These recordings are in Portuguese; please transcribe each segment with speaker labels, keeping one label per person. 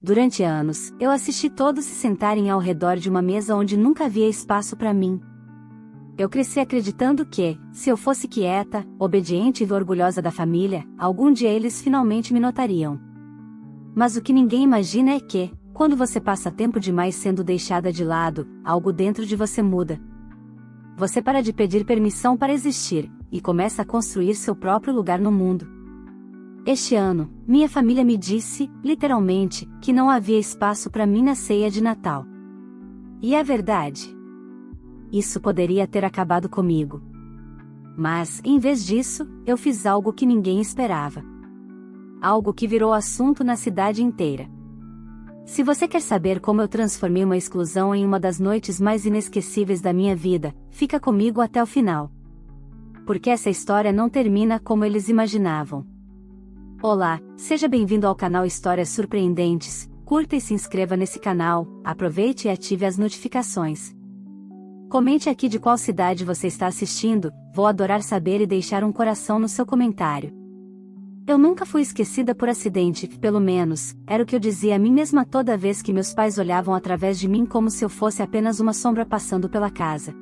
Speaker 1: Durante anos, eu assisti todos se sentarem ao redor de uma mesa onde nunca havia espaço para mim. Eu cresci acreditando que, se eu fosse quieta, obediente e orgulhosa da família, algum dia eles finalmente me notariam. Mas o que ninguém imagina é que, quando você passa tempo demais sendo deixada de lado, algo dentro de você muda. Você para de pedir permissão para existir, e começa a construir seu próprio lugar no mundo. Este ano, minha família me disse, literalmente, que não havia espaço para mim na ceia de Natal. E é verdade. Isso poderia ter acabado comigo. Mas, em vez disso, eu fiz algo que ninguém esperava. Algo que virou assunto na cidade inteira. Se você quer saber como eu transformei uma exclusão em uma das noites mais inesquecíveis da minha vida, fica comigo até o final. Porque essa história não termina como eles imaginavam. Olá, seja bem-vindo ao canal Histórias Surpreendentes. Curta e se inscreva nesse canal, aproveite e ative as notificações. Comente aqui de qual cidade você está assistindo, vou adorar saber e deixar um coração no seu comentário. Eu nunca fui esquecida por acidente, pelo menos, era o que eu dizia a mim mesma toda vez que meus pais olhavam através de mim como se eu fosse apenas uma sombra passando pela casa.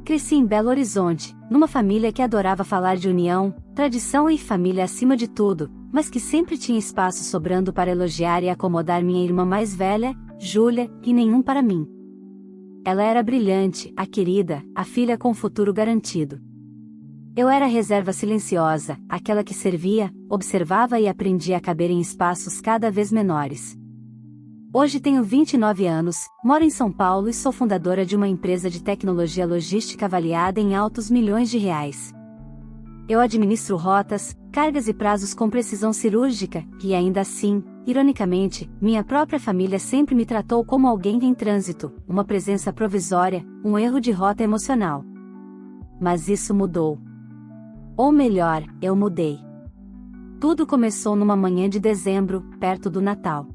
Speaker 1: Cresci em Belo Horizonte, numa família que adorava falar de união, tradição e família acima de tudo, mas que sempre tinha espaço sobrando para elogiar e acomodar minha irmã mais velha, Júlia, e nenhum para mim. Ela era brilhante, a querida, a filha com futuro garantido. Eu era a reserva silenciosa, aquela que servia, observava e aprendia a caber em espaços cada vez menores. Hoje tenho 29 anos, moro em São Paulo e sou fundadora de uma empresa de tecnologia logística avaliada em altos milhões de reais. Eu administro rotas, cargas e prazos com precisão cirúrgica, e ainda assim, ironicamente, minha própria família sempre me tratou como alguém em trânsito, uma presença provisória, um erro de rota emocional. Mas isso mudou. Ou melhor, eu mudei. Tudo começou numa manhã de dezembro, perto do Natal.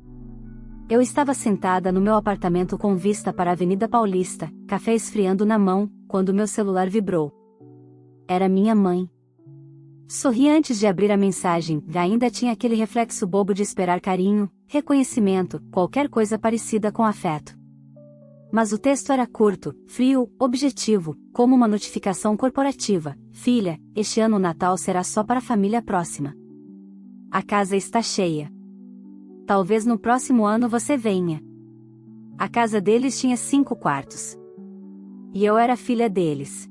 Speaker 1: Eu estava sentada no meu apartamento com vista para a Avenida Paulista, café esfriando na mão, quando meu celular vibrou. Era minha mãe. Sorri antes de abrir a mensagem, e ainda tinha aquele reflexo bobo de esperar carinho, reconhecimento, qualquer coisa parecida com afeto. Mas o texto era curto, frio, objetivo, como uma notificação corporativa. Filha, este ano o Natal será só para a família próxima. A casa está cheia. Talvez no próximo ano você venha. A casa deles tinha 5 quartos. E eu era filha deles.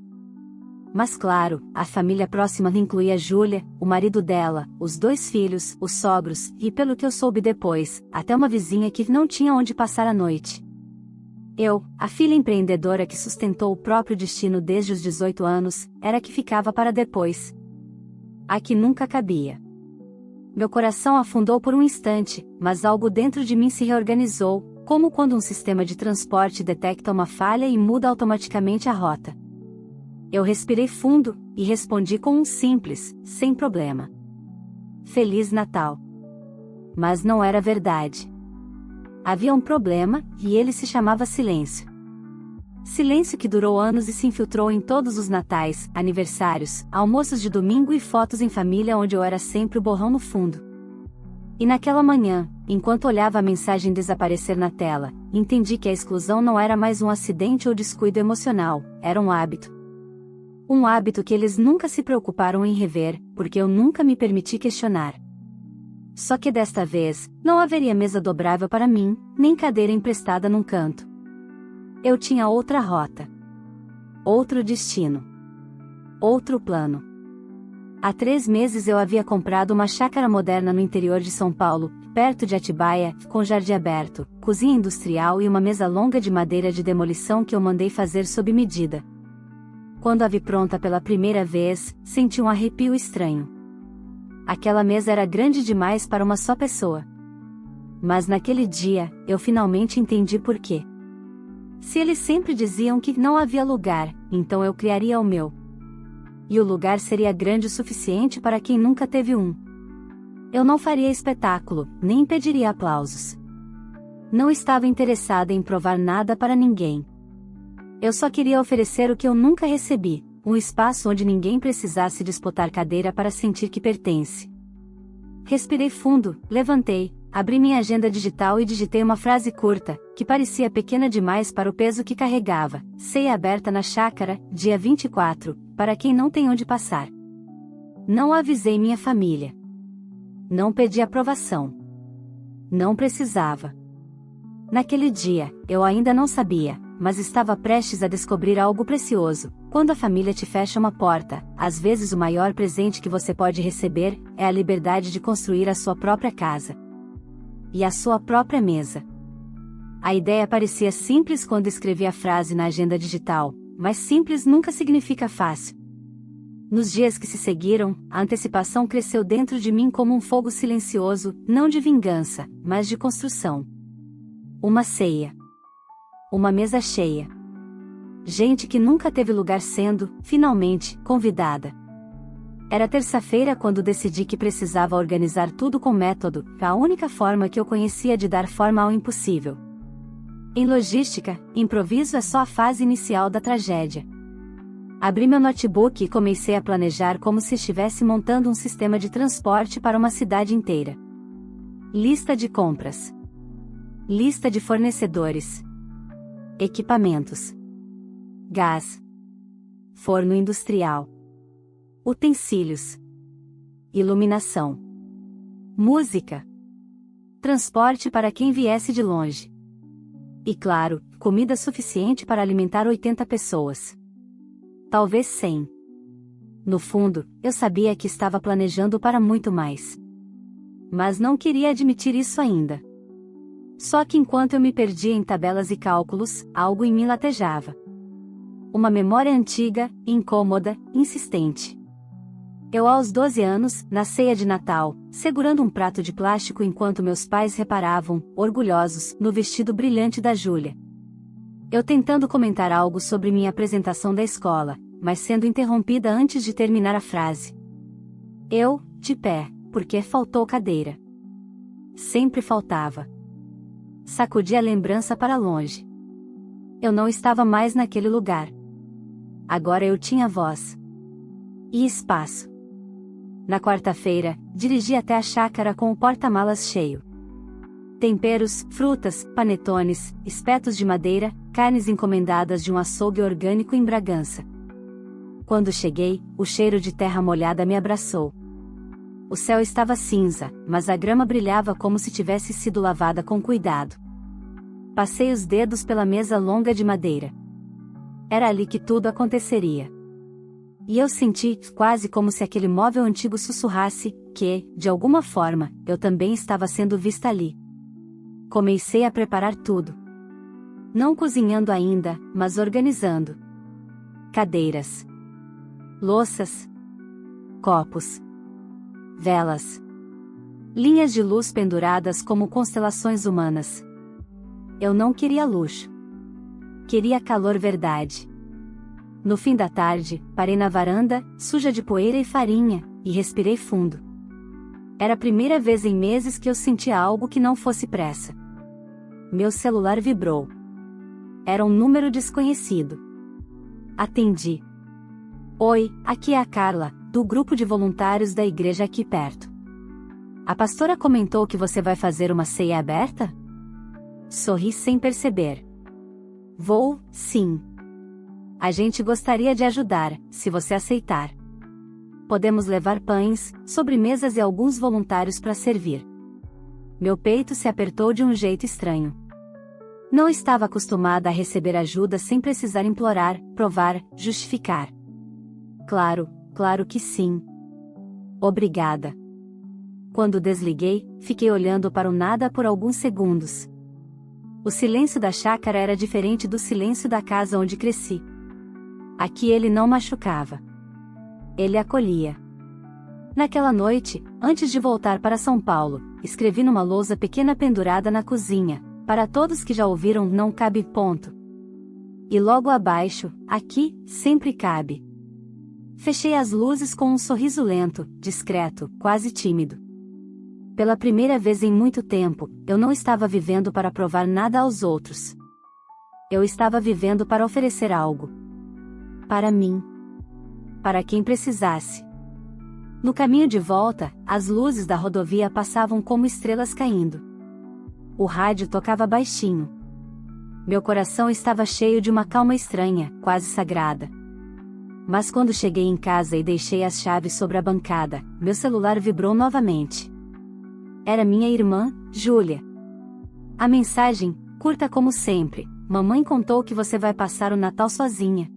Speaker 1: Mas claro, a família próxima incluía Júlia, o marido dela, os 2 filhos, os sogros, e pelo que eu soube depois, até uma vizinha que não tinha onde passar a noite. Eu, a filha empreendedora que sustentou o próprio destino desde os 18 anos, era a que ficava para depois. A que nunca cabia. Meu coração afundou por um instante, mas algo dentro de mim se reorganizou, como quando um sistema de transporte detecta uma falha e muda automaticamente a rota. Eu respirei fundo, e respondi com um simples, sem problema. Feliz Natal. Mas não era verdade. Havia um problema, e ele se chamava silêncio. Silêncio que durou anos e se infiltrou em todos os natais, aniversários, almoços de domingo e fotos em família onde eu era sempre o borrão no fundo. E naquela manhã, enquanto olhava a mensagem desaparecer na tela, entendi que a exclusão não era mais um acidente ou descuido emocional, era um hábito. Um hábito que eles nunca se preocuparam em rever, porque eu nunca me permiti questionar. Só que desta vez, não haveria mesa dobrável para mim, nem cadeira emprestada num canto. Eu tinha outra rota. Outro destino. Outro plano. Há 3 meses eu havia comprado uma chácara moderna no interior de São Paulo, perto de Atibaia, com jardim aberto, cozinha industrial e uma mesa longa de madeira de demolição que eu mandei fazer sob medida. Quando a vi pronta pela primeira vez, senti um arrepio estranho. Aquela mesa era grande demais para uma só pessoa. Mas naquele dia, eu finalmente entendi por quê. Se eles sempre diziam que não havia lugar, então eu criaria o meu. E o lugar seria grande o suficiente para quem nunca teve um. Eu não faria espetáculo, nem pediria aplausos. Não estava interessada em provar nada para ninguém. Eu só queria oferecer o que eu nunca recebi, um espaço onde ninguém precisasse disputar cadeira para sentir que pertence. Respirei fundo, levantei, abri minha agenda digital e digitei uma frase curta, que parecia pequena demais para o peso que carregava. Ceia aberta na chácara, dia 24, para quem não tem onde passar. Não avisei minha família. Não pedi aprovação. Não precisava. Naquele dia, eu ainda não sabia, mas estava prestes a descobrir algo precioso. Quando a família te fecha uma porta, às vezes o maior presente que você pode receber é a liberdade de construir a sua própria casa. E a sua própria mesa. A ideia parecia simples quando escrevi a frase na agenda digital, mas simples nunca significa fácil. Nos dias que se seguiram, a antecipação cresceu dentro de mim como um fogo silencioso, não de vingança, mas de construção. Uma ceia. Uma mesa cheia. Gente que nunca teve lugar sendo, finalmente, convidada. Era terça-feira quando decidi que precisava organizar tudo com método, a única forma que eu conhecia de dar forma ao impossível. Em logística, improviso é só a fase inicial da tragédia. Abri meu notebook e comecei a planejar como se estivesse montando um sistema de transporte para uma cidade inteira. Lista de compras. Lista de fornecedores. Equipamentos. Gás. Forno industrial. Utensílios. Iluminação. Música. Transporte para quem viesse de longe. E claro, comida suficiente para alimentar 80 pessoas. Talvez 100. No fundo, eu sabia que estava planejando para muito mais. Mas não queria admitir isso ainda. Só que enquanto eu me perdia em tabelas e cálculos, algo em mim latejava. Uma memória antiga, incômoda, insistente. Eu aos 12 anos, na ceia de Natal, segurando um prato de plástico enquanto meus pais reparavam, orgulhosos, no vestido brilhante da Júlia. Eu tentando comentar algo sobre minha apresentação da escola, mas sendo interrompida antes de terminar a frase. Eu, de pé, porque faltou cadeira. Sempre faltava. Sacudi a lembrança para longe. Eu não estava mais naquele lugar. Agora eu tinha voz. E espaço. Na quarta-feira, dirigi até a chácara com o porta-malas cheio. Temperos, frutas, panetones, espetos de madeira, carnes encomendadas de um açougue orgânico em Bragança. Quando cheguei, o cheiro de terra molhada me abraçou. O céu estava cinza, mas a grama brilhava como se tivesse sido lavada com cuidado. Passei os dedos pela mesa longa de madeira. Era ali que tudo aconteceria. E eu senti, quase como se aquele móvel antigo sussurrasse, que, de alguma forma, eu também estava sendo vista ali. Comecei a preparar tudo. Não cozinhando ainda, mas organizando. Cadeiras. Louças. Copos. Velas. Linhas de luz penduradas como constelações humanas. Eu não queria luxo. Queria calor verdade. No fim da tarde, parei na varanda, suja de poeira e farinha, e respirei fundo. Era a primeira vez em meses que eu sentia algo que não fosse pressa. Meu celular vibrou. Era um número desconhecido. Atendi. Oi, aqui é a Carla, do grupo de voluntários da igreja aqui perto. A pastora comentou que você vai fazer uma ceia aberta? Sorri sem perceber. Vou, sim. A gente gostaria de ajudar, se você aceitar. Podemos levar pães, sobremesas e alguns voluntários para servir. Meu peito se apertou de um jeito estranho. Não estava acostumada a receber ajuda sem precisar implorar, provar, justificar. Claro que sim. Obrigada. Quando desliguei, fiquei olhando para o nada por alguns segundos. O silêncio da chácara era diferente do silêncio da casa onde cresci. Aqui ele não machucava. Ele acolhia. Naquela noite, antes de voltar para São Paulo, escrevi numa lousa pequena pendurada na cozinha, para todos que já ouviram não cabe ponto. E logo abaixo, aqui, sempre cabe. Fechei as luzes com um sorriso lento, discreto, quase tímido. Pela primeira vez em muito tempo, eu não estava vivendo para provar nada aos outros. Eu estava vivendo para oferecer algo. Para mim. Para quem precisasse. No caminho de volta, as luzes da rodovia passavam como estrelas caindo. O rádio tocava baixinho. Meu coração estava cheio de uma calma estranha, quase sagrada. Mas quando cheguei em casa e deixei as chaves sobre a bancada, meu celular vibrou novamente. Era minha irmã, Júlia. A mensagem, curta como sempre: mamãe contou que você vai passar o Natal sozinha.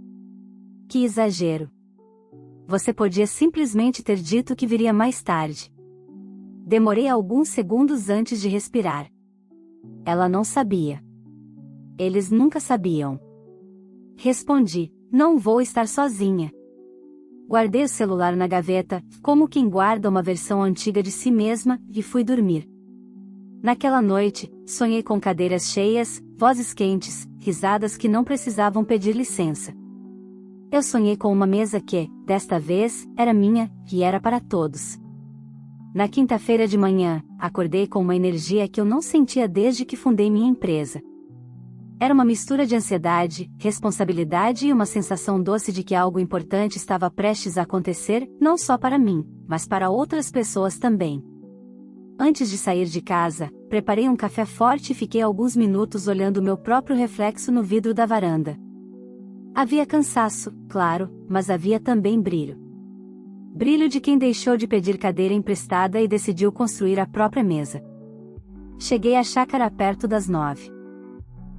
Speaker 1: Que exagero. Você podia simplesmente ter dito que viria mais tarde. Demorei alguns segundos antes de respirar. Ela não sabia. Eles nunca sabiam. Respondi: não vou estar sozinha. Guardei o celular na gaveta, como quem guarda uma versão antiga de si mesma, e fui dormir. Naquela noite, sonhei com cadeiras cheias, vozes quentes, risadas que não precisavam pedir licença. Eu sonhei com uma mesa que, desta vez, era minha, e era para todos. Na quinta-feira de manhã, acordei com uma energia que eu não sentia desde que fundei minha empresa. Era uma mistura de ansiedade, responsabilidade e uma sensação doce de que algo importante estava prestes a acontecer, não só para mim, mas para outras pessoas também. Antes de sair de casa, preparei um café forte e fiquei alguns minutos olhando meu próprio reflexo no vidro da varanda. Havia cansaço, claro, mas havia também brilho. Brilho de quem deixou de pedir cadeira emprestada e decidiu construir a própria mesa. Cheguei à chácara perto das 9.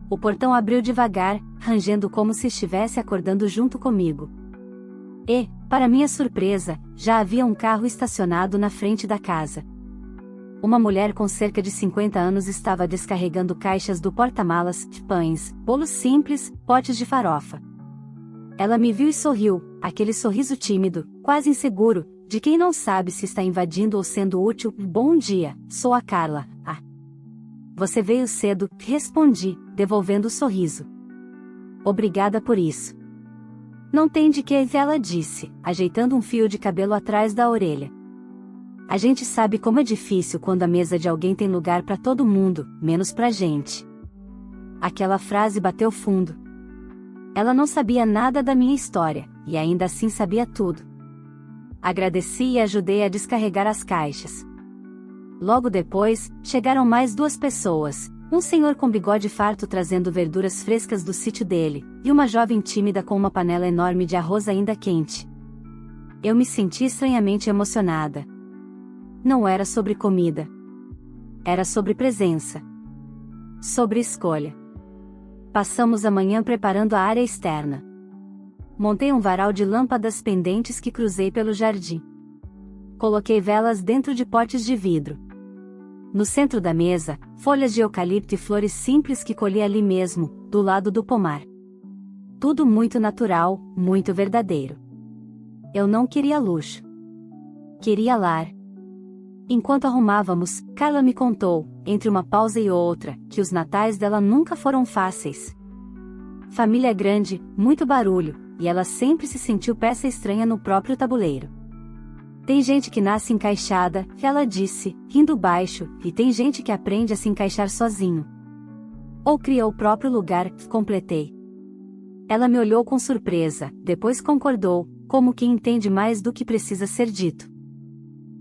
Speaker 1: O portão abriu devagar, rangendo como se estivesse acordando junto comigo. E, para minha surpresa, já havia um carro estacionado na frente da casa. Uma mulher com cerca de 50 anos estava descarregando caixas do porta-malas, pães, bolos simples, potes de farofa. Ela me viu e sorriu, aquele sorriso tímido, quase inseguro, de quem não sabe se está invadindo ou sendo útil. Bom dia, sou a Carla. Ah. Você veio cedo, respondi, devolvendo o sorriso. Obrigada por isso. Não tem de que, ela disse, ajeitando um fio de cabelo atrás da orelha. A gente sabe como é difícil quando a mesa de alguém tem lugar para todo mundo, menos pra gente. Aquela frase bateu fundo. Ela não sabia nada da minha história, e ainda assim sabia tudo. Agradeci e ajudei a descarregar as caixas. Logo depois, chegaram mais 2 pessoas, um senhor com bigode farto trazendo verduras frescas do sítio dele, e uma jovem tímida com uma panela enorme de arroz ainda quente. Eu me senti estranhamente emocionada. Não era sobre comida. Era sobre presença. Sobre escolha. Passamos a manhã preparando a área externa. Montei um varal de lâmpadas pendentes que cruzei pelo jardim. Coloquei velas dentro de potes de vidro. No centro da mesa, folhas de eucalipto e flores simples que colhi ali mesmo, do lado do pomar. Tudo muito natural, muito verdadeiro. Eu não queria luxo. Queria lar. Enquanto arrumávamos, Carla me contou, entre uma pausa e outra, que os natais dela nunca foram fáceis. Família grande, muito barulho, e ela sempre se sentiu peça estranha no próprio tabuleiro. Tem gente que nasce encaixada, ela disse, rindo baixo, e tem gente que aprende a se encaixar sozinho. Ou cria o próprio lugar, completei. Ela me olhou com surpresa, depois concordou, como quem entende mais do que precisa ser dito.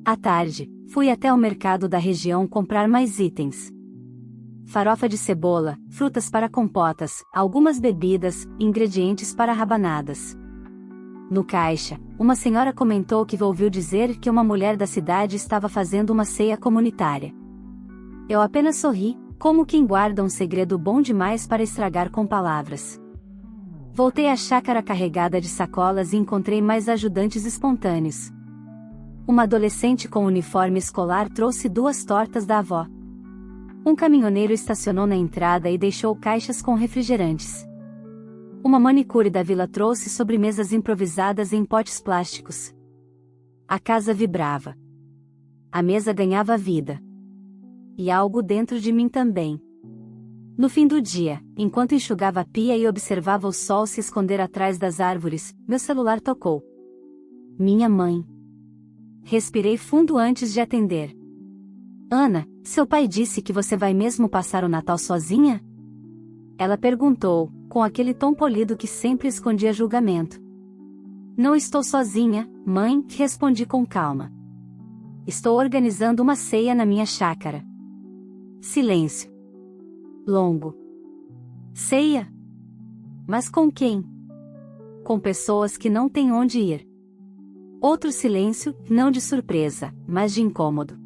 Speaker 1: À tarde, fui até o mercado da região comprar mais itens. Farofa de cebola, frutas para compotas, algumas bebidas, ingredientes para rabanadas. No caixa, uma senhora comentou que ouviu dizer que uma mulher da cidade estava fazendo uma ceia comunitária. Eu apenas sorri, como quem guarda um segredo bom demais para estragar com palavras. Voltei à chácara carregada de sacolas e encontrei mais ajudantes espontâneos. Uma adolescente com uniforme escolar trouxe 2 tortas da avó. Um caminhoneiro estacionou na entrada e deixou caixas com refrigerantes. Uma manicure da vila trouxe sobremesas improvisadas em potes plásticos. A casa vibrava. A mesa ganhava vida. E algo dentro de mim também. No fim do dia, enquanto enxugava a pia e observava o sol se esconder atrás das árvores, meu celular tocou. Minha mãe. Respirei fundo antes de atender. Ana, seu pai disse que você vai mesmo passar o Natal sozinha? Ela perguntou, com aquele tom polido que sempre escondia julgamento. Não estou sozinha, mãe, respondi com calma. Estou organizando uma ceia na minha chácara. Silêncio. longo. Ceia? Mas com quem? Com pessoas que não têm onde ir. Outro silêncio, não de surpresa, mas de incômodo.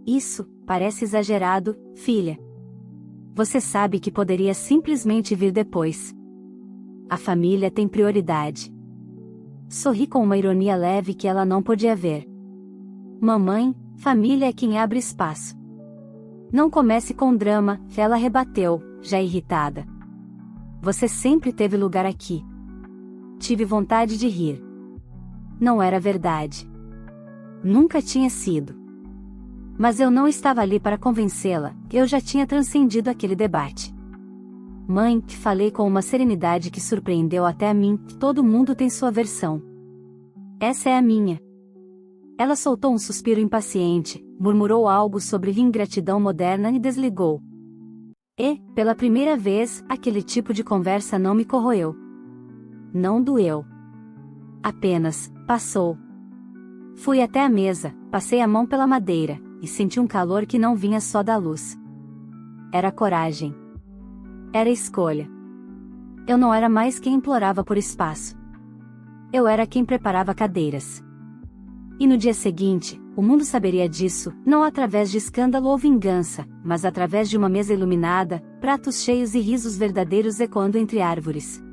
Speaker 1: Isso parece exagerado, filha. Você sabe que poderia simplesmente vir depois. A família tem prioridade. Sorri com uma ironia leve que ela não podia ver. Mamãe, família é quem abre espaço. Não comece com drama, ela rebateu, já irritada. Você sempre teve lugar aqui. Tive vontade de rir. Não era verdade. Nunca tinha sido. Mas eu não estava ali para convencê-la, eu já tinha transcendido aquele debate. Mãe, falei com uma serenidade que surpreendeu até a mim, todo mundo tem sua versão. Essa é a minha. Ela soltou um suspiro impaciente, murmurou algo sobre ingratidão moderna e desligou. E, pela primeira vez, aquele tipo de conversa não me corroeu. Não doeu. Apenas, passou. Fui até a mesa, passei a mão pela madeira, e senti um calor que não vinha só da luz. Era coragem. Era escolha. Eu não era mais quem implorava por espaço. Eu era quem preparava cadeiras. E no dia seguinte, o mundo saberia disso, não através de escândalo ou vingança, mas através de uma mesa iluminada, pratos cheios e risos verdadeiros ecoando entre árvores.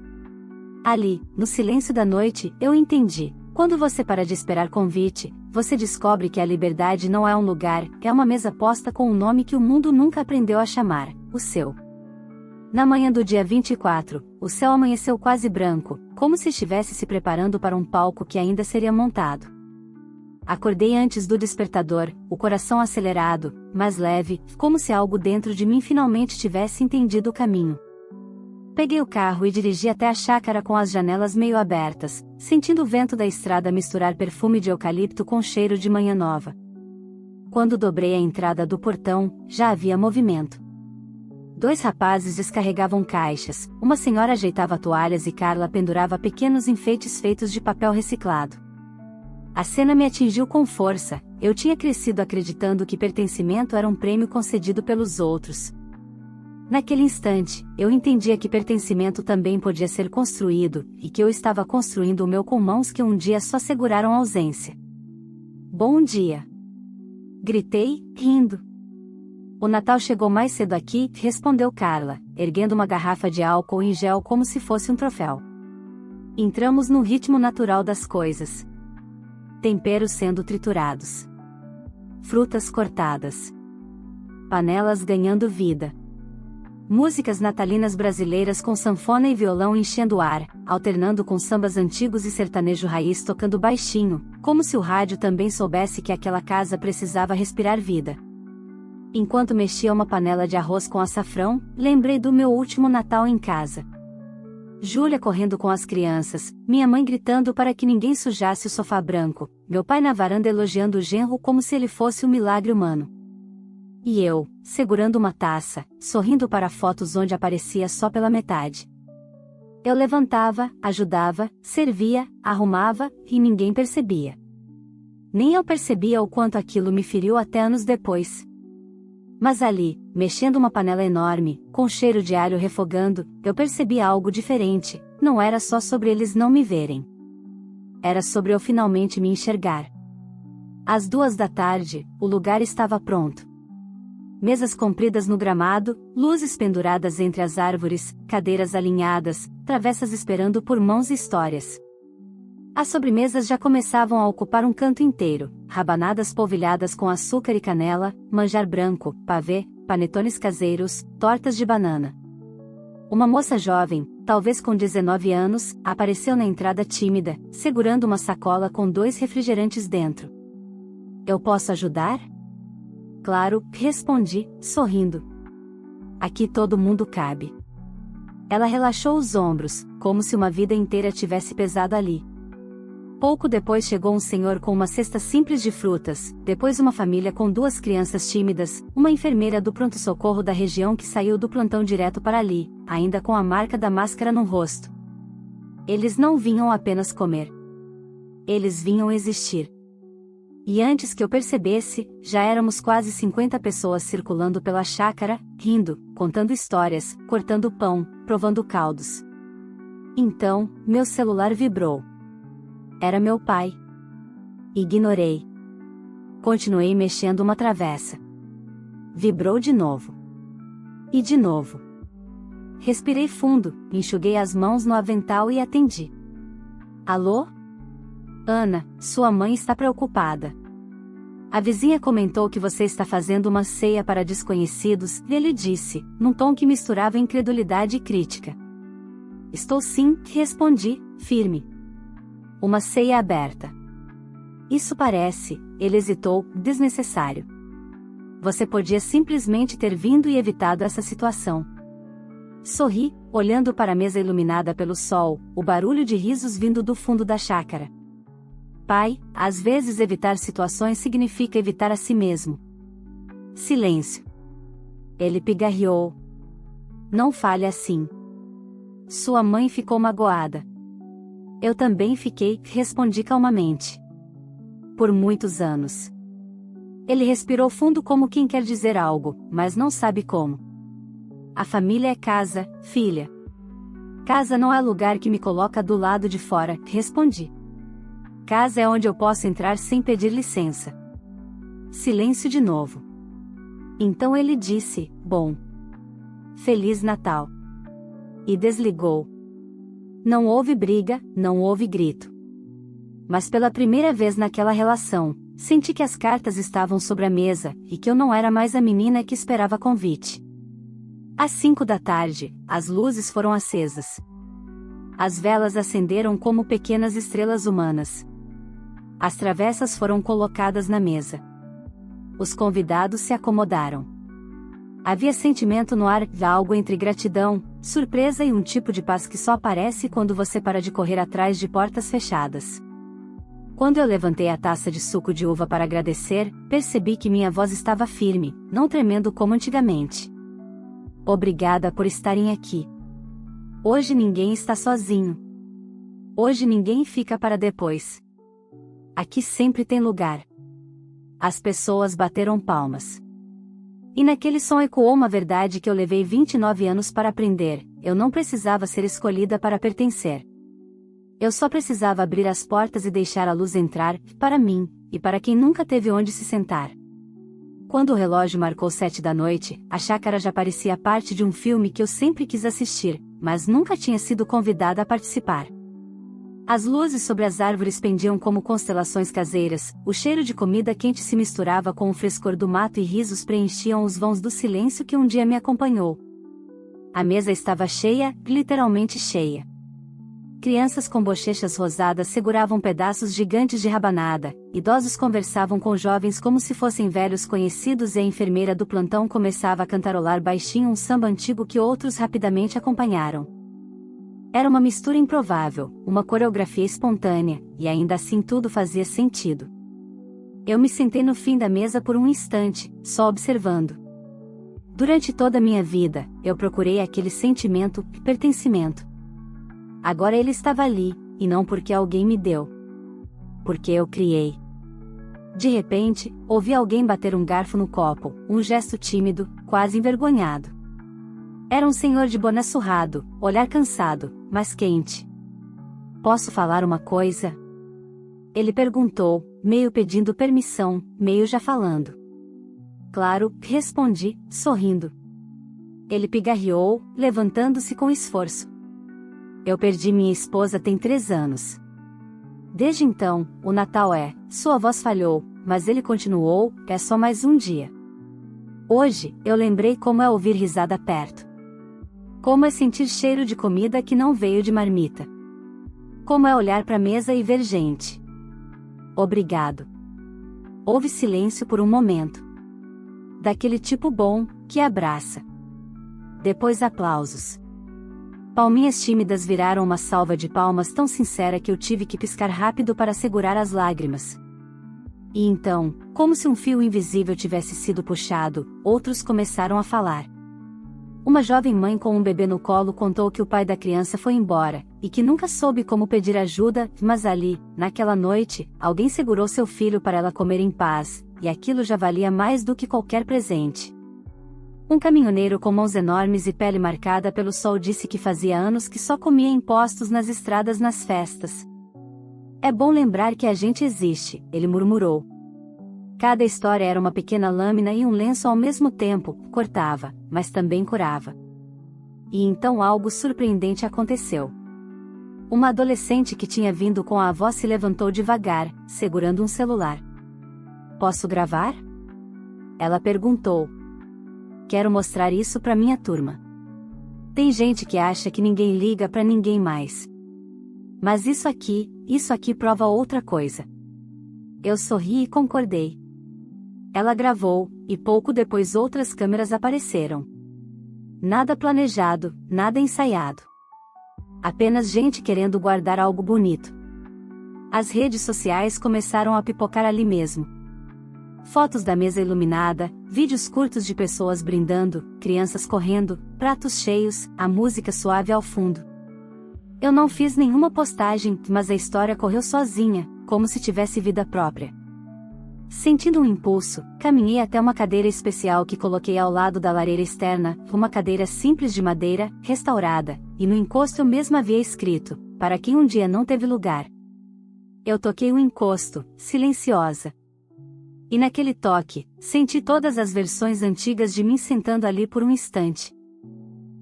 Speaker 1: Ali, no silêncio da noite, eu entendi. Quando você para de esperar convite, você descobre que a liberdade não é um lugar, é uma mesa posta com um nome que o mundo nunca aprendeu a chamar, o seu. Na manhã do dia 24, o céu amanheceu quase branco, como se estivesse se preparando para um palco que ainda seria montado. Acordei antes do despertador, o coração acelerado, mas leve, como se algo dentro de mim finalmente tivesse entendido o caminho. Peguei o carro e dirigi até a chácara com as janelas meio abertas, sentindo o vento da estrada misturar perfume de eucalipto com cheiro de manhã nova. Quando dobrei a entrada do portão, já havia movimento. 2 rapazes descarregavam caixas, uma senhora ajeitava toalhas e Carla pendurava pequenos enfeites feitos de papel reciclado. A cena me atingiu com força, eu tinha crescido acreditando que pertencimento era um prêmio concedido pelos outros. Naquele instante, eu entendia que pertencimento também podia ser construído, e que eu estava construindo o meu com mãos que um dia só seguraram a ausência. Bom dia! Gritei, rindo. O Natal chegou mais cedo aqui, respondeu Carla, erguendo uma garrafa de álcool em gel como se fosse um troféu. Entramos no ritmo natural das coisas. Temperos sendo triturados. Frutas cortadas. Panelas ganhando vida. Músicas natalinas brasileiras com sanfona e violão enchendo o ar, alternando com sambas antigos e sertanejo raiz tocando baixinho, como se o rádio também soubesse que aquela casa precisava respirar vida. Enquanto mexia uma panela de arroz com açafrão, lembrei do meu último Natal em casa. Júlia correndo com as crianças, minha mãe gritando para que ninguém sujasse o sofá branco, meu pai na varanda elogiando o genro como se ele fosse um milagre humano. E eu, segurando uma taça, sorrindo para fotos onde aparecia só pela metade. Eu levantava, ajudava, servia, arrumava, e ninguém percebia. Nem eu percebia o quanto aquilo me feriu até anos depois. Mas ali, mexendo uma panela enorme, com cheiro de alho refogando, eu percebi algo diferente, não era só sobre eles não me verem. Era sobre eu finalmente me enxergar. Às 2 da tarde, o lugar estava pronto. Mesas compridas no gramado, luzes penduradas entre as árvores, cadeiras alinhadas, travessas esperando por mãos e histórias. As sobremesas já começavam a ocupar um canto inteiro, rabanadas polvilhadas com açúcar e canela, manjar branco, pavê, panetones caseiros, tortas de banana. Uma moça jovem, talvez com 19 anos, apareceu na entrada tímida, segurando uma sacola com 2 refrigerantes dentro. Eu posso ajudar? Claro, respondi, sorrindo. Aqui todo mundo cabe. Ela relaxou os ombros, como se uma vida inteira tivesse pesado ali. Pouco depois chegou um senhor com uma cesta simples de frutas, depois uma família com 2 crianças tímidas, uma enfermeira do pronto-socorro da região que saiu do plantão direto para ali, ainda com a marca da máscara no rosto. Eles não vinham apenas comer. Eles vinham existir. E antes que eu percebesse, já éramos quase 50 pessoas circulando pela chácara, rindo, contando histórias, cortando pão, provando caldos. Então, meu celular vibrou. Era meu pai. Ignorei. Continuei mexendo uma travessa. Vibrou de novo. E de novo. Respirei fundo, enxuguei as mãos no avental e atendi. Alô? Ana, sua mãe está preocupada. A vizinha comentou que você está fazendo uma ceia para desconhecidos, e ele disse, num tom que misturava incredulidade e crítica. Estou sim, respondi, firme. Uma ceia aberta. Isso parece, ele hesitou, desnecessário. Você podia simplesmente ter vindo e evitado essa situação. Sorri, olhando para a mesa iluminada pelo sol, o barulho de risos vindo do fundo da chácara. Pai, às vezes evitar situações significa evitar a si mesmo. Silêncio. Ele pigarreou. Não fale assim. Sua mãe ficou magoada. Eu também fiquei, respondi calmamente. Por muitos anos. Ele respirou fundo como quem quer dizer algo, mas não sabe como. A família é casa, filha. Casa não é lugar que me coloca do lado de fora, respondi. Casa é onde eu posso entrar sem pedir licença. Silêncio de novo. Então ele disse, bom. Feliz Natal. E desligou. Não houve briga, não houve grito. Mas pela primeira vez naquela relação, senti que as cartas estavam sobre a mesa, e que eu não era mais a menina que esperava convite. Às 5 da tarde, as luzes foram acesas. As velas acenderam como pequenas estrelas humanas. As travessas foram colocadas na mesa. Os convidados se acomodaram. Havia sentimento no ar, algo entre gratidão, surpresa e um tipo de paz que só aparece quando você para de correr atrás de portas fechadas. Quando eu levantei a taça de suco de uva para agradecer, percebi que minha voz estava firme, não tremendo como antigamente. Obrigada por estarem aqui. Hoje ninguém está sozinho. Hoje ninguém fica para depois. Aqui sempre tem lugar. As pessoas bateram palmas. E naquele som ecoou uma verdade que eu levei 29 anos para aprender: eu não precisava ser escolhida para pertencer. Eu só precisava abrir as portas e deixar a luz entrar, para mim, e para quem nunca teve onde se sentar. Quando o relógio marcou 7 da noite, a chácara já parecia parte de um filme que eu sempre quis assistir, mas nunca tinha sido convidada a participar. As luzes sobre as árvores pendiam como constelações caseiras, o cheiro de comida quente se misturava com o frescor do mato e risos preenchiam os vãos do silêncio que um dia me acompanhou. A mesa estava cheia, literalmente cheia. Crianças com bochechas rosadas seguravam pedaços gigantes de rabanada, idosos conversavam com jovens como se fossem velhos conhecidos e a enfermeira do plantão começava a cantarolar baixinho um samba antigo que outros rapidamente acompanharam. Era uma mistura improvável, uma coreografia espontânea, e ainda assim tudo fazia sentido. Eu me sentei no fim da mesa por um instante, só observando. Durante toda a minha vida, eu procurei aquele sentimento de pertencimento. Agora ele estava ali, e não porque alguém me deu. Porque eu criei. De repente, ouvi alguém bater um garfo no copo, um gesto tímido, quase envergonhado. Era um senhor de boné surrado, olhar cansado, mas quente. Posso falar uma coisa? Ele perguntou, meio pedindo permissão, meio já falando. Claro, respondi, sorrindo. Ele pigarreou, levantando-se com esforço. Eu perdi minha esposa tem 3 anos. Desde então, o Natal sua voz falhou, mas ele continuou, é só mais um dia. Hoje, eu lembrei como é ouvir risada perto. Como é sentir cheiro de comida que não veio de marmita. Como é olhar para a mesa e ver gente. Obrigado. Houve silêncio por um momento. Daquele tipo bom, que abraça. Depois aplausos. Palminhas tímidas viraram uma salva de palmas tão sincera que eu tive que piscar rápido para segurar as lágrimas. E então, como se um fio invisível tivesse sido puxado, outros começaram a falar. Uma Uma jovem mãe com um bebê no colo contou que o pai da criança foi embora, e que nunca soube como pedir ajuda, mas ali, naquela noite, alguém segurou seu filho para ela comer em paz, e aquilo já valia mais do que qualquer presente. Um caminhoneiro com mãos enormes e pele marcada pelo sol disse que fazia anos que só comia impostos nas estradas nas festas. É bom lembrar que a gente existe, ele murmurou. Cada história era uma pequena lâmina e um lenço ao mesmo tempo, cortava, mas também curava. E então algo surpreendente aconteceu. Uma adolescente que tinha vindo com a avó se levantou devagar, segurando um celular. Posso gravar? Ela perguntou. Quero mostrar isso para minha turma. Tem gente que acha que ninguém liga para ninguém mais. Mas isso aqui prova outra coisa. Eu sorri e concordei. Ela gravou, e pouco depois outras câmeras apareceram. Nada planejado, nada ensaiado. Apenas gente querendo guardar algo bonito. As redes sociais começaram a pipocar ali mesmo. Fotos da mesa iluminada, vídeos curtos de pessoas brindando, crianças correndo, pratos cheios, a música suave ao fundo. Eu não fiz nenhuma postagem, mas a história correu sozinha, como se tivesse vida própria. Sentindo um impulso, caminhei até uma cadeira especial que coloquei ao lado da lareira externa, uma cadeira simples de madeira, restaurada, e no encosto eu mesma havia escrito, para quem um dia não teve lugar. Eu toquei o encosto, silenciosa. E naquele toque, senti todas as versões antigas de mim sentando ali por um instante.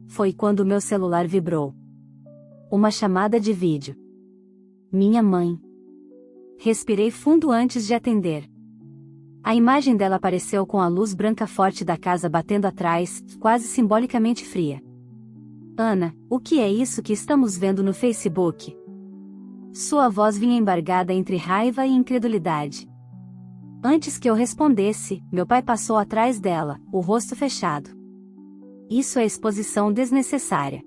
Speaker 1: Foi quando meu celular vibrou. Uma chamada de vídeo. Minha mãe. Respirei fundo antes de atender. A imagem dela apareceu com a luz branca forte da casa batendo atrás, quase simbolicamente fria. Ana, o que é isso que estamos vendo no Facebook? Sua voz vinha embargada entre raiva e incredulidade. Antes que eu respondesse, meu pai passou atrás dela, o rosto fechado. Isso é exposição desnecessária.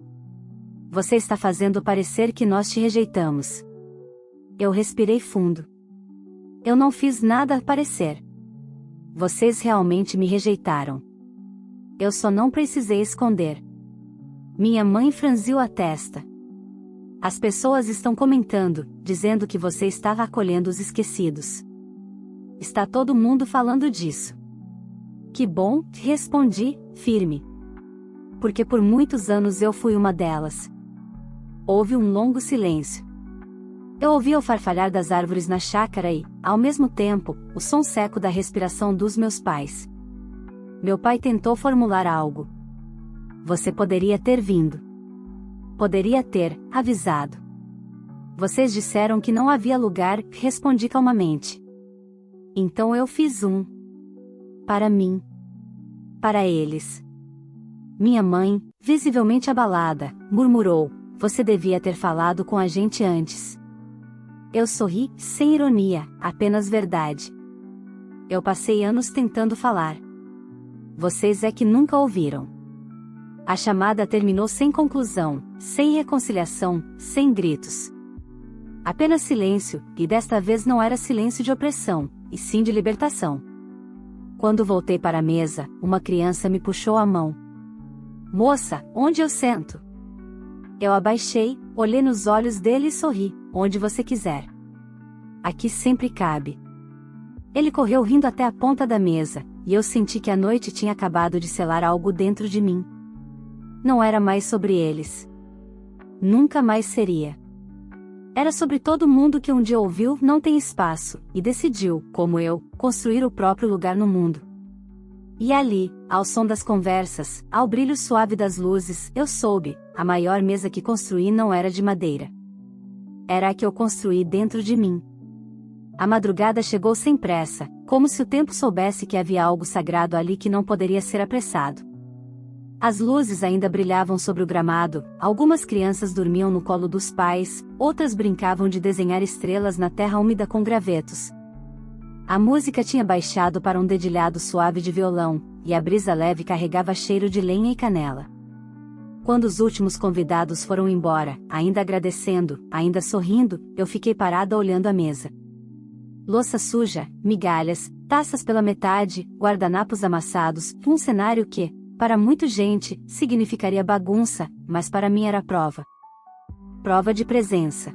Speaker 1: Você está fazendo parecer que nós te rejeitamos. Eu respirei fundo. Eu não fiz nada parecer. Vocês realmente me rejeitaram. Eu só não precisei esconder. Minha mãe franziu a testa. As pessoas estão comentando, dizendo que você está acolhendo os esquecidos. Está todo mundo falando disso. Que bom, respondi, firme. Porque por muitos anos eu fui uma delas. Houve um longo silêncio. Eu ouvia o farfalhar das árvores na chácara e, ao mesmo tempo, o som seco da respiração dos meus pais. Meu pai tentou formular algo. Você poderia ter vindo. Poderia ter avisado. Vocês disseram que não havia lugar, respondi calmamente. Então eu fiz um. Para mim. Para eles. Minha mãe, visivelmente abalada, murmurou, você devia ter falado com a gente antes. Eu sorri, sem ironia, apenas verdade. Eu passei anos tentando falar. Vocês é que nunca ouviram. A chamada terminou sem conclusão, sem reconciliação, sem gritos. Apenas silêncio, e desta vez não era silêncio de opressão, e sim de libertação. Quando voltei para a mesa, uma criança me puxou a mão. Moça, onde eu sento? Eu abaixei, olhei nos olhos dele e sorri, onde você quiser. Aqui sempre cabe. Ele correu rindo até a ponta da mesa, e eu senti que a noite tinha acabado de selar algo dentro de mim. Não era mais sobre eles. Nunca mais seria. Era sobre todo mundo que um dia ouviu não tem espaço, e decidiu, como eu, construir o próprio lugar no mundo. E ali, ao som das conversas, ao brilho suave das luzes, eu soube, a maior mesa que construí não era de madeira. Era a que eu construí dentro de mim. A madrugada chegou sem pressa, como se o tempo soubesse que havia algo sagrado ali que não poderia ser apressado. As luzes ainda brilhavam sobre o gramado, algumas crianças dormiam no colo dos pais, outras brincavam de desenhar estrelas na terra úmida com gravetos. A música tinha baixado para um dedilhado suave de violão, e a brisa leve carregava cheiro de lenha e canela. Quando os últimos convidados foram embora, ainda agradecendo, ainda sorrindo, eu fiquei parada olhando a mesa. Louça suja, migalhas, taças pela metade, guardanapos amassados, um cenário que, para muita gente, significaria bagunça, mas para mim era prova. Prova de presença.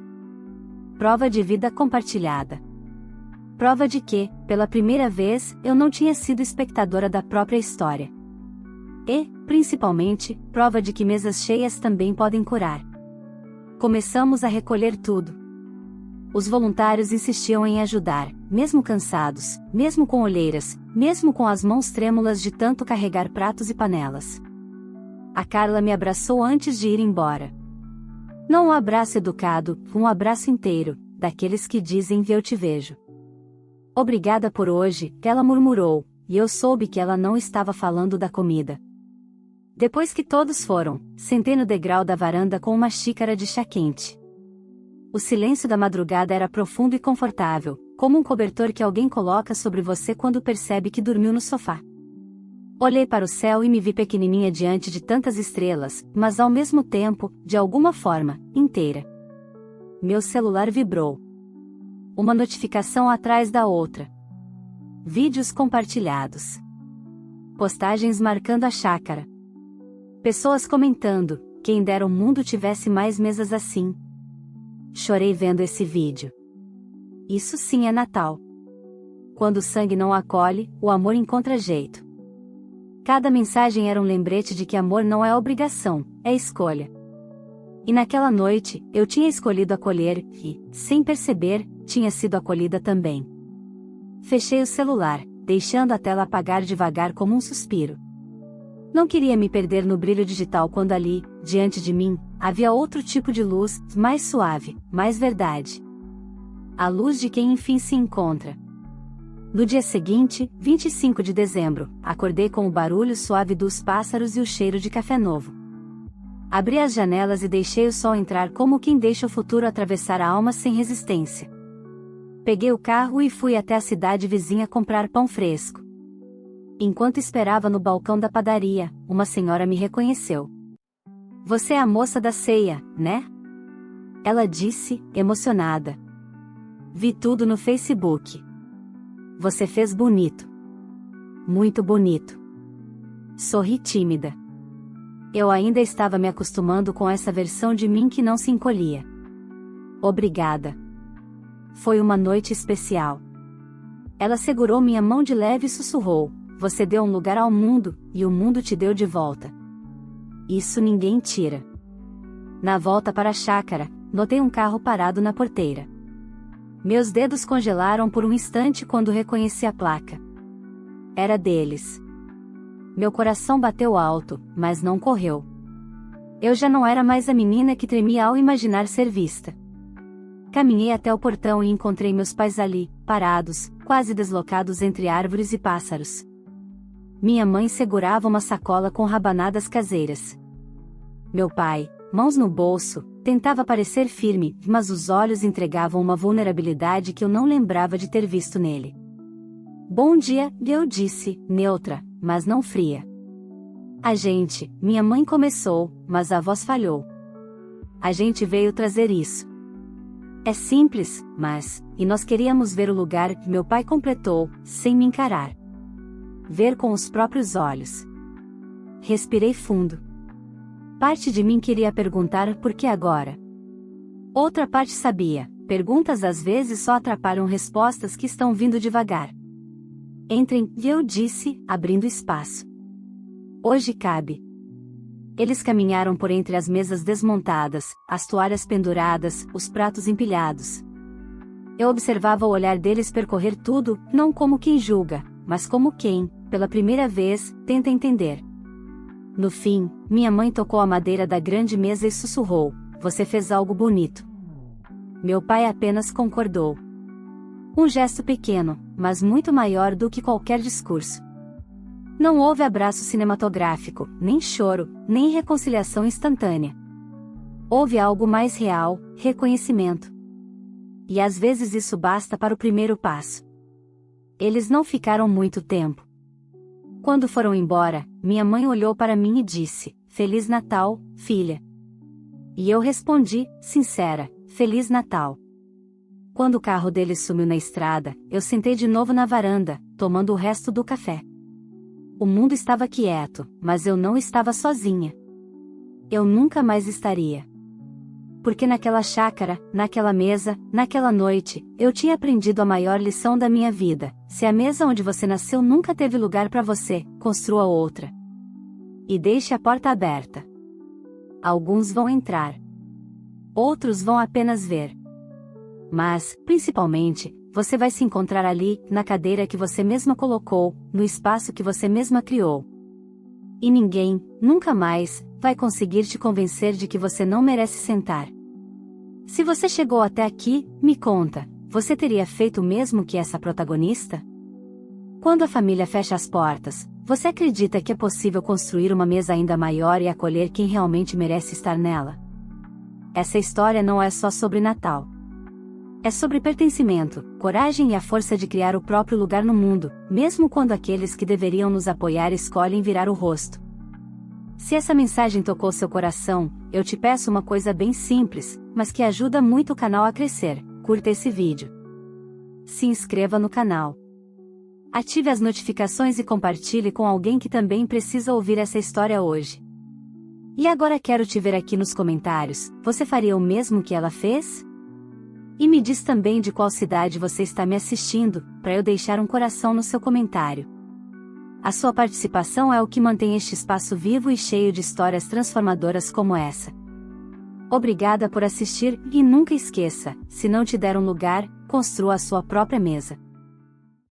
Speaker 1: Prova de vida compartilhada. Prova de que, pela primeira vez, eu não tinha sido espectadora da própria história. E, principalmente, prova de que mesas cheias também podem curar. Começamos a recolher tudo. Os voluntários insistiam em ajudar, mesmo cansados, mesmo com olheiras, mesmo com as mãos trêmulas de tanto carregar pratos e panelas. A Carla me abraçou antes de ir embora. Não um abraço educado, um abraço inteiro, daqueles que dizem eu te vejo. Obrigada por hoje, ela murmurou, e eu soube que ela não estava falando da comida. Depois que todos foram, sentei no degrau da varanda com uma xícara de chá quente. O silêncio da madrugada era profundo e confortável, como um cobertor que alguém coloca sobre você quando percebe que dormiu no sofá. Olhei para o céu e me vi pequenininha diante de tantas estrelas, mas ao mesmo tempo, de alguma forma, inteira. Meu celular vibrou. Uma notificação atrás da outra. Vídeos compartilhados. Postagens marcando a chácara. Pessoas comentando, quem dera o mundo tivesse mais mesas assim. Chorei vendo esse vídeo. Isso sim é Natal. Quando o sangue não acolhe, o amor encontra jeito. Cada mensagem era um lembrete de que amor não é obrigação, é escolha. E naquela noite, eu tinha escolhido acolher, e, sem perceber, tinha sido acolhida também. Fechei o celular, deixando a tela apagar devagar como um suspiro. Não queria me perder no brilho digital quando ali, diante de mim, havia outro tipo de luz, mais suave, mais verdade. A luz de quem enfim se encontra. No dia seguinte, 25 de dezembro, acordei com o barulho suave dos pássaros e o cheiro de café novo. Abri as janelas e deixei o sol entrar como quem deixa o futuro atravessar a alma sem resistência. Peguei o carro e fui até a cidade vizinha comprar pão fresco. Enquanto esperava no balcão da padaria, uma senhora me reconheceu. Você é a moça da ceia, né? Ela disse, emocionada. Vi tudo no Facebook. Você fez bonito. Muito bonito. Sorri tímida. Eu ainda estava me acostumando com essa versão de mim que não se encolhia. Obrigada. Foi uma noite especial. Ela segurou minha mão de leve e sussurrou. Você deu um lugar ao mundo, e o mundo te deu de volta. Isso ninguém tira. Na volta para a chácara, notei um carro parado na porteira. Meus dedos congelaram por um instante quando reconheci a placa. Era deles. Meu coração bateu alto, mas não correu. Eu já não era mais a menina que tremia ao imaginar ser vista. Caminhei até o portão e encontrei meus pais ali, parados, quase deslocados entre árvores e pássaros. Minha mãe segurava uma sacola com rabanadas caseiras. Meu pai, mãos no bolso, tentava parecer firme, mas os olhos entregavam uma vulnerabilidade que eu não lembrava de ter visto nele. Bom dia, eu disse, neutra, mas não fria. A gente, minha mãe começou, mas a voz falhou. A gente veio trazer isso. É simples, mas, e nós queríamos ver o lugar, meu pai completou, sem me encarar. Ver com os próprios olhos. Respirei fundo. Parte de mim queria perguntar por que agora. Outra parte sabia, perguntas às vezes só atrapalham respostas que estão vindo devagar. Entrem, eu disse, abrindo espaço. Hoje cabe. Eles caminharam por entre as mesas desmontadas, as toalhas penduradas, os pratos empilhados. Eu observava o olhar deles percorrer tudo, não como quem julga, mas como quem, pela primeira vez, tenta entender. No fim, minha mãe tocou a madeira da grande mesa e sussurrou, você fez algo bonito. Meu pai apenas concordou. Um gesto pequeno, mas muito maior do que qualquer discurso. Não houve abraço cinematográfico, nem choro, nem reconciliação instantânea. Houve algo mais real, reconhecimento. E às vezes isso basta para o primeiro passo. Eles não ficaram muito tempo. Quando foram embora, minha mãe olhou para mim e disse, Feliz Natal, filha. E eu respondi, sincera, Feliz Natal. Quando o carro deles sumiu na estrada, eu sentei de novo na varanda, tomando o resto do café. O mundo estava quieto, mas eu não estava sozinha. Eu nunca mais estaria. Porque naquela chácara, naquela mesa, naquela noite, eu tinha aprendido a maior lição da minha vida: se a mesa onde você nasceu nunca teve lugar para você, construa outra. E deixe a porta aberta. Alguns vão entrar. Outros vão apenas ver. Mas, principalmente, você vai se encontrar ali, na cadeira que você mesma colocou, no espaço que você mesma criou. E ninguém, nunca mais, vai conseguir te convencer de que você não merece sentar. Se você chegou até aqui, me conta, você teria feito o mesmo que essa protagonista? Quando a família fecha as portas, você acredita que é possível construir uma mesa ainda maior e acolher quem realmente merece estar nela? Essa história não é só sobre Natal. É sobre pertencimento, coragem e a força de criar o próprio lugar no mundo, mesmo quando aqueles que deveriam nos apoiar escolhem virar o rosto. Se essa mensagem tocou seu coração, eu te peço uma coisa bem simples, mas que ajuda muito o canal a crescer: curta esse vídeo. Se inscreva no canal. Ative as notificações e compartilhe com alguém que também precisa ouvir essa história hoje. E agora quero te ver aqui nos comentários: você faria o mesmo que ela fez? E me diz também de qual cidade você está me assistindo, para eu deixar um coração no seu comentário. A sua participação é o que mantém este espaço vivo e cheio de histórias transformadoras como essa. Obrigada por assistir, e nunca esqueça: se não te der um lugar, construa a sua própria mesa.